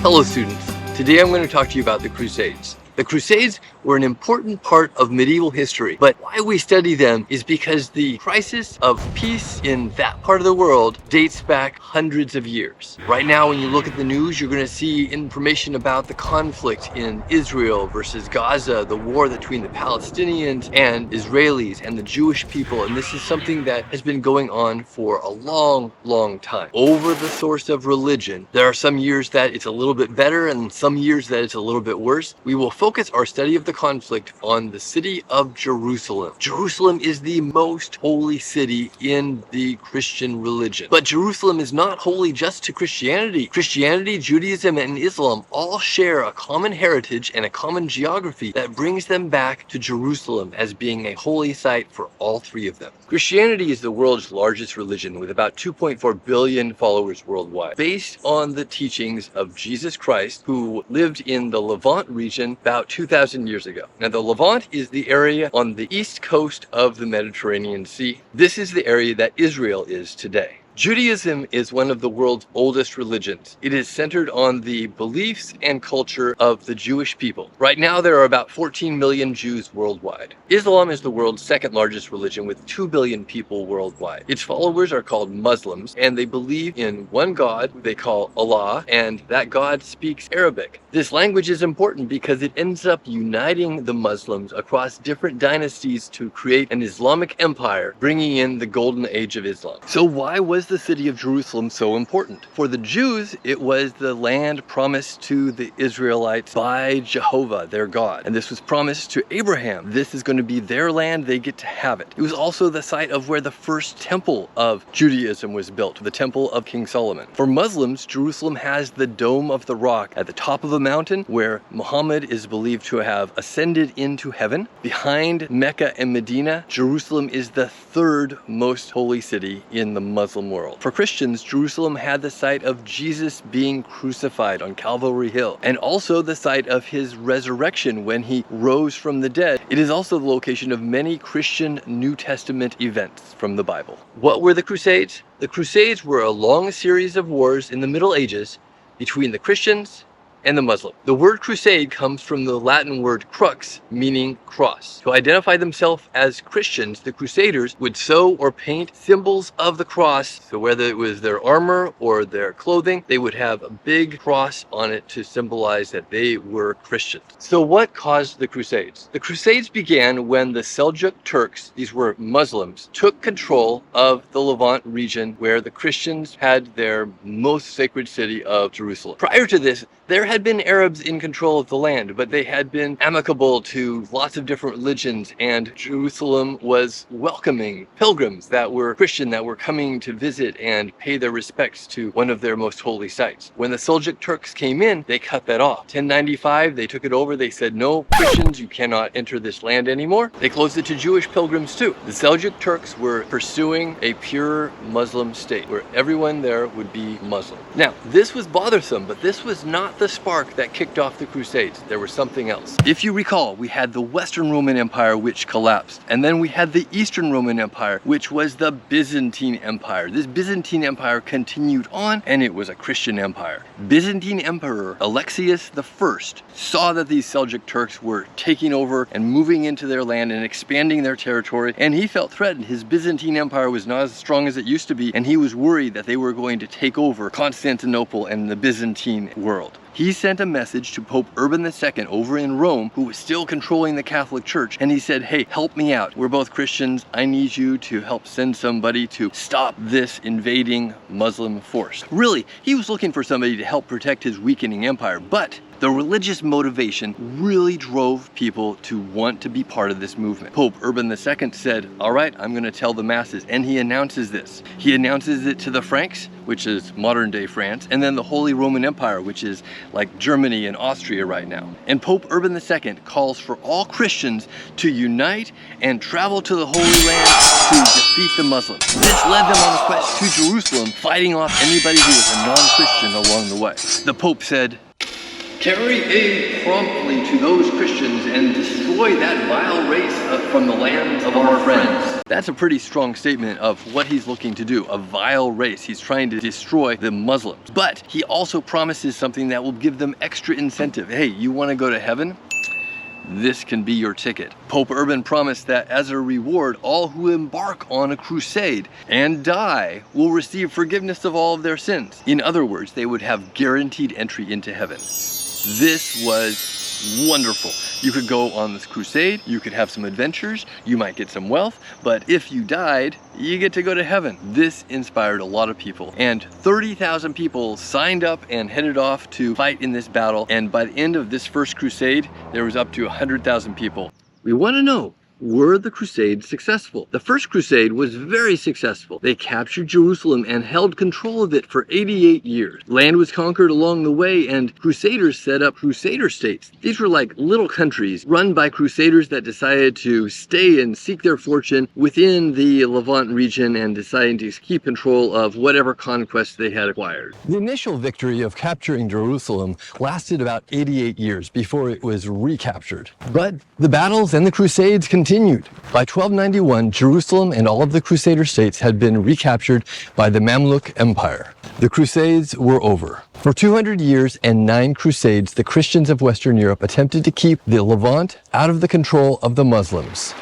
Hello students, today I'm going to talk to you about the Crusades. The Crusades were an important part of medieval history, but why we study them is because the crisis of peace in that part of the world dates back hundreds of years. Right now, when you look at the news, you're going to see information about the conflict in Israel versus Gaza, the war between the Palestinians and Israelis and the Jewish people, and this is something that has been going on for a long, long time. Over the source of religion, there are some years that it's a little bit better and some years that it's a little bit worse. We will focus our study of the conflict on the city of Jerusalem. Jerusalem is the most holy city in the Christian religion. But Jerusalem is not holy just to Christianity. Christianity, Judaism, and Islam all share a common heritage and a common geography that brings them back to Jerusalem as being a holy site for all three of them. Christianity is the world's largest religion with about 2.4 billion followers worldwide, based on the teachings of Jesus Christ, who lived in the Levant region about 2,000 years ago. Now, the Levant is the area on the east coast of the Mediterranean Sea. This is the area that Israel is today. Judaism is one of the world's oldest religions. It is centered on the beliefs and culture of the Jewish people. Right now, there are about 14 million Jews worldwide. Islam is the world's second largest religion with 2 billion people worldwide. Its followers are called Muslims, and they believe in one God who they call Allah, and that God speaks Arabic. This language is important because it ends up uniting the Muslims across different dynasties to create an Islamic empire, bringing in the golden age of Islam. So why was the city of Jerusalem so important? For the Jews, it was the land promised to the Israelites by Jehovah, their God. And this was promised to Abraham. This is going to be their land, they get to have it. It was also the site of where the first temple of Judaism was built, the temple of King Solomon. For Muslims, Jerusalem has the Dome of the Rock at the top of a mountain where Muhammad is believed to have ascended into heaven. Behind Mecca and Medina, Jerusalem is the third most holy city in the Muslim world. For Christians, Jerusalem had the site of Jesus being crucified on Calvary Hill, and also the site of his resurrection when he rose from the dead. It is also the location of many Christian New Testament events from the Bible. What were the Crusades? The Crusades were a long series of wars in the Middle Ages between the Christians and the Muslim. The word crusade comes from the Latin word crux, meaning cross. To identify themselves as Christians, the Crusaders would sew or paint symbols of the cross. So whether it was their armor or their clothing, they would have a big cross on it to symbolize that they were Christians. So what caused the Crusades? The Crusades began when the Seljuk Turks, these were Muslims, took control of the Levant region where the Christians had their most sacred city of Jerusalem. Prior to this, there had been Arabs in control of the land, but they had been amicable to lots of different religions, and Jerusalem was welcoming pilgrims that were Christian that were coming to visit and pay their respects to one of their most holy sites. When the Seljuk Turks came in, they cut that off. 1095, they took it over. They said, no, Christians, you cannot enter this land anymore. They closed it to Jewish pilgrims too. The Seljuk Turks were pursuing a pure Muslim state where everyone there would be Muslim. Now, this was bothersome, but this was not the spark that kicked off the Crusades. There was something else. If you recall, we had the Western Roman Empire, which collapsed, and then we had the Eastern Roman Empire, which was the Byzantine Empire. This Byzantine Empire continued on, and it was a Christian empire. Byzantine Emperor Alexius I saw that these Seljuk Turks were taking over and moving into their land and expanding their territory, and he felt threatened. His Byzantine Empire was not as strong as it used to be, and he was worried that they were going to take over Constantinople and the Byzantine world. He sent a message to Pope Urban II over in Rome, who was still controlling the Catholic Church, and he said, hey, help me out. We're both Christians. I need you to help send somebody to stop this invading Muslim force. Really, he was looking for somebody to help protect his weakening empire, but the religious motivation really drove people to want to be part of this movement. Pope Urban II said, all right, I'm going to tell the masses, and he announces this. He announces it to the Franks, which is modern day France, and then the Holy Roman Empire, which is like Germany and Austria right now. And Pope Urban II calls for all Christians to unite and travel to the Holy Land to defeat the Muslims. This led them on a quest to Jerusalem, fighting off anybody who was a non-Christian along the way. The Pope said, carry aid promptly to those Christians and destroy that vile race from the lands of our friends. That's a pretty strong statement of what he's looking to do, a vile race. He's trying to destroy the Muslims. But he also promises something that will give them extra incentive. Hey, you want to go to heaven? This can be your ticket. Pope Urban promised that as a reward, all who embark on a crusade and die will receive forgiveness of all of their sins. In other words, they would have guaranteed entry into heaven. This was wonderful. You could go on this crusade, you could have some adventures, you might get some wealth, but if you died, you get to go to heaven. This inspired a lot of people, and 30,000 people signed up and headed off to fight in this battle, and by the end of this first crusade, there was up to 100,000 people. We want to know, were the Crusades successful? The first crusade was very successful. They captured Jerusalem and held control of it for 88 years. Land was conquered along the way, and crusaders set up crusader states. These were like little countries run by crusaders that decided to stay and seek their fortune within the Levant region and deciding to keep control of whatever conquest they had acquired. The initial victory of capturing Jerusalem lasted about 88 years before it was recaptured. But the battles and the crusades continued. By 1291, Jerusalem and all of the Crusader states had been recaptured by the Mamluk Empire. The Crusades were over. For 200 years and 9 crusades, the Christians of Western Europe attempted to keep the Levant out of the control of the Muslims.